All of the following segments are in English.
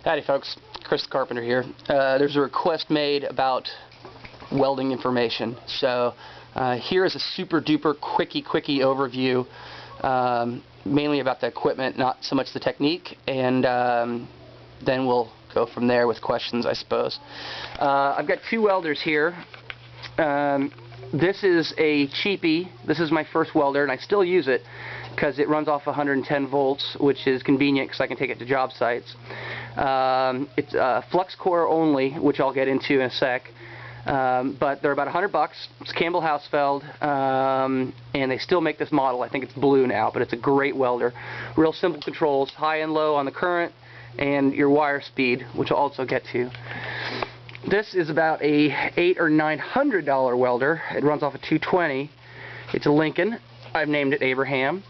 Howdy folks, Chris the Carpenter here. There's a request made about welding information. So here is a super duper quickie overview, mainly about the equipment, not so much the technique, and then we'll go from there with questions, I suppose. I've got two welders here. This is a cheapie. This is my first welder, and I still use it because it runs off 110 volts, which is convenient because I can take it to job sites. It's flux core only, which I'll get into in a sec. But they're about $100. It's Campbell Hausfeld, and they still make this model. I think it's blue now, but it's a great welder. Real simple controls, high and low on the current, and your wire speed, which I'll also get to. This is about a $800 or $900 welder. It runs off a 220. It's a Lincoln. I've named it Abraham.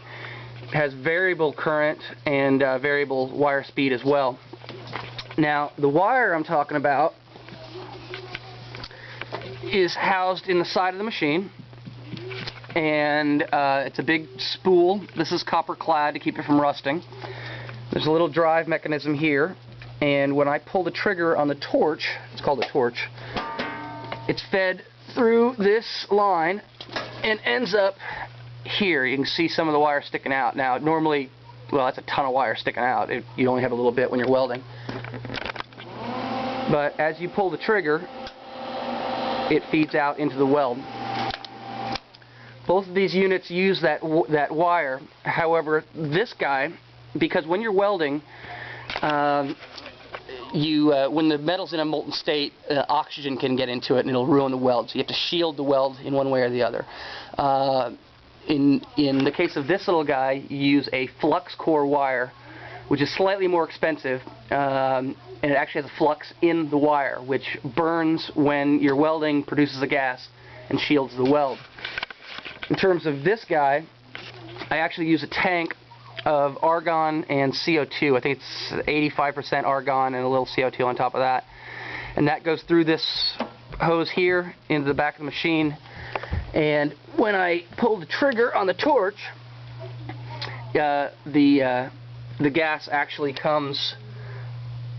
It has variable current and variable wire speed as well. Now, the wire I'm talking about is housed in the side of the machine, and it's a big spool. This is copper clad to keep it from rusting. There's a little drive mechanism here, and when I pull the trigger on the torch, it's called a torch, it's fed through this line and ends up here. You can see some of the wire sticking out. Now normally, well, that's a ton of wire sticking out. You only have a little bit when you're welding. But as you pull the trigger, it feeds out into the weld. Both of these units use that wire. However, this guy, because when you're welding, when the metal's in a molten state, oxygen can get into it and it'll ruin the weld. So you have to shield the weld in one way or the other. In the case of this little guy, you use a flux core wire, which is slightly more expensive, and it actually has a flux in the wire, which burns when you're welding, produces a gas, and shields the weld. In terms of this guy, I actually use a tank of argon and CO2. I think it's 85% argon and a little CO2 on top of that. And that goes through this hose here into the back of the machine. And when I pull the trigger on the torch, the gas actually comes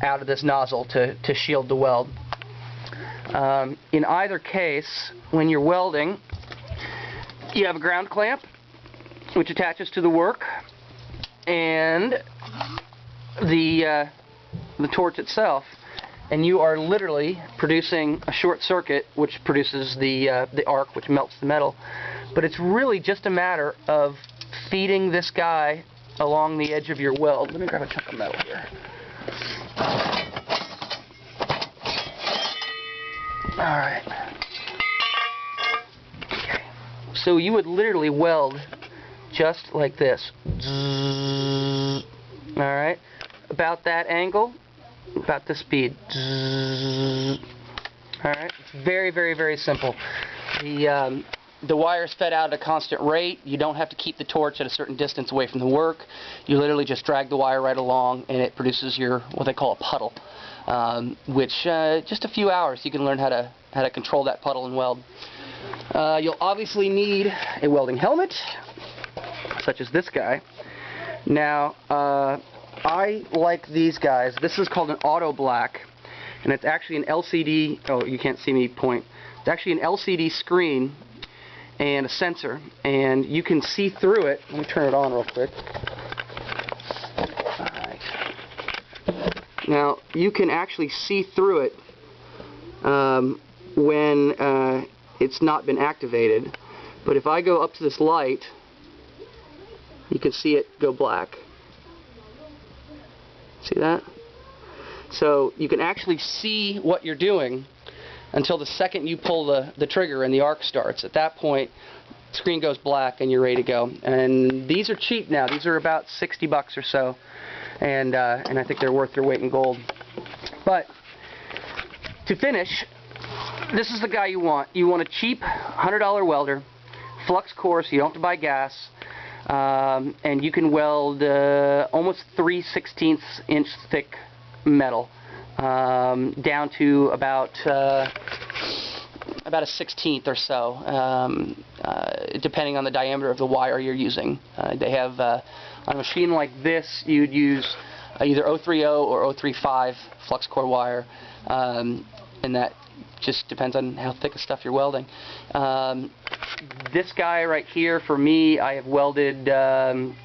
out of this nozzle to shield the weld. In either case, when you're welding, you have a ground clamp which attaches to the work, and the torch itself, and you are literally producing a short circuit which produces the arc, which melts the metal. But it's really just a matter of feeding this guy along the edge of your weld. Let me grab a chunk of metal here. Alright. Okay. So you would literally weld just like this. Alright. About that angle, about the speed. Alright. It's very, very, very simple. The wire is fed out at a constant rate. You don't have to keep the torch at a certain distance away from the work. You literally just drag the wire right along, and it produces your, what they call a puddle, which just a few hours you can learn how to control that puddle and weld. You'll obviously need a welding helmet, such as this guy. Now, I like these guys. This is called an auto black, and it's actually an LCD. Oh, you can't see me point. It's actually an LCD screen and a sensor, and you can see through it. Let me turn it on real quick. Alright. Now, you can actually see through it when it's not been activated. But if I go up to this light, you can see it go black. See that? So you can actually see what you're doing until the second you pull the trigger and the arc starts. At that point, the screen goes black and you're ready to go. And these are cheap now. These are about $60 or so, and I think they're worth their weight in gold. But to finish, this is the guy you want. You want a cheap $100 welder, flux core, so you don't have to buy gas, and you can weld almost 3/16 inch thick metal. Down to about a 1/16 or so, depending on the diameter of the wire you're using. They have on a machine like this, you'd use either 030 or 035 flux core wire, and that just depends on how thick of stuff you're welding. This guy right here, for me, I have welded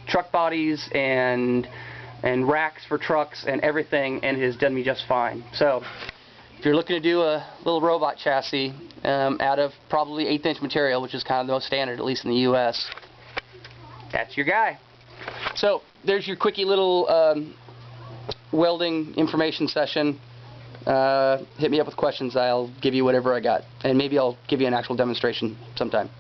truck bodies and racks for trucks and everything, and it has done me just fine. So if you're looking to do a little robot chassis out of probably 1/8 inch material, which is kind of the most standard, at least in the US, that's your guy. So there's your quickie little welding information session. Hit me up with questions. I'll give you whatever I got, and maybe I'll give you an actual demonstration sometime.